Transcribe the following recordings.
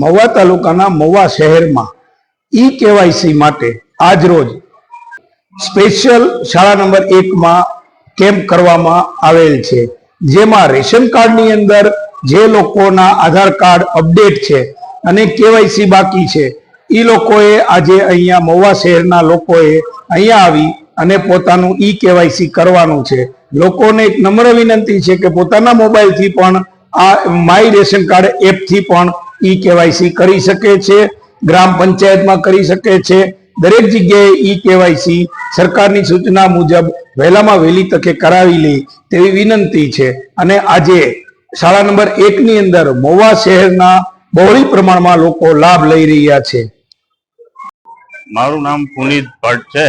મહુવા તાલુકાના મહુવા શહેરમાં e KYC માટે આજ રોજ સ્પેશિયલ શાળા નંબર 1 માં કેમ્પ કરવામાં આવેલ છે, જેમાં રેશન કાર્ડની અંદર જે લોકોના આધાર કાર્ડ અપડેટ છે અને કેવાયસી બાકી છે એ લોકોએ આજે અહીંયા મહુવા શહેરના લોકોએ અહીંયા આવી અને પોતાનું ઈ કેવાયસી કરવાનું છે। લોકોને એક નમ્ર વિનંતી છે કે પોતાના મોબાઈલથી પણ આ માય રેશન કાર્ડ એપથી પણ ઈ કેવાયસી કરી શકે છે, ગ્રામ પંચાયતમાં કરી શકે છે। દરેક જગ્યાએ ઈ કેવાયસી સરકારની સૂચના મુજબ વહેલામાં વહેલી તકે કરાવી લે તેવી વિનંતી છે। અને આજે શાળા નંબર 1 ની અંદર મહુવા શહેરના બહોળી પ્રમાણમાં લોકો લાભ લઈ રહ્યા છે। મારું નામ પુનિત ભટ્ટ છે।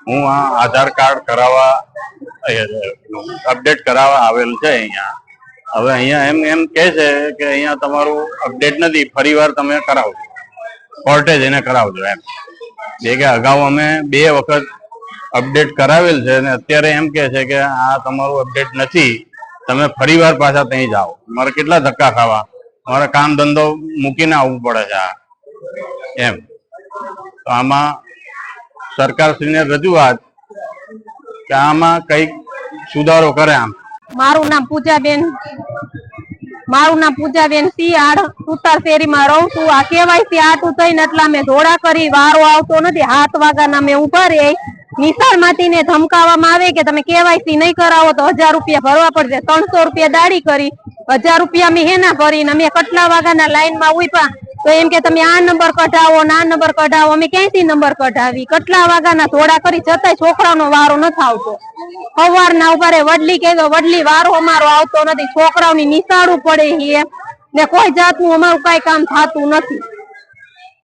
હું આ આધાર કાર્ડ કરાવવા અપડેટ કરાવવા આવેલ છે અહીંયા। હવે અહીંયા એમ કહે છે કે અહીંયા તમારું અપડેટ નથી, ફરીવાર તમે કરાવજો, કોર્ટે જઈને કરાવજો એમ। જે કે અગાઉ અમે 2 વખત અપડેટ કરાવેલ છે અને અત્યારે એમ કહે છે કે આ તમારું અપડેટ નથી, તમે ફરીવાર પાછા ત્યાં જાઓ। મારે કેટલા ધક્કા ખાવા, મારે કામ ધંધો મૂકીને આવવું પડે છે એમ। તો આમાં સરકારશ્રીને રજૂઆત કે આમાં કઈક સુધારો કરે આમ। મારું નામ પૂજાબેન સિયાડ, સુતાર શેરીમાં રહું છું। આ કેવાયસી આટું થઈને એટલા મેં ધોળા કરી, વારો આવતો નથી। 7 વાગ્યાના મેં ઉભા રહી, નિશાળમાંથી ને ધમકાવવામાં આવે કે તમે કેવાયસી નહીં કરાવો તો 1000 રૂપિયા ભરવા પડશે। 300 રૂપિયા દાડી કરી, 1000 રૂપિયા મેં હેના ભરીને અમે કેટલા વાગ્યાના લાઈનમાં ઉભા, તો એમ કે તમે આ નંબર કઢાવો ને આ નંબર કઢાવો। અમે ક્યાંથી નંબર કઢાવી, કેટલા વાગ્યાના ધોળા કરી, છતાંય છોકરાઓનો વારો નથી આવતો। સવારના ઉભા વડલી કહેતો, વડલી વારો અમારો આવતો નથી, છોકરાઓની નિશાળું પડે છે ને કોઈ જાતનું અમારું કઈ કામ થતું નથી।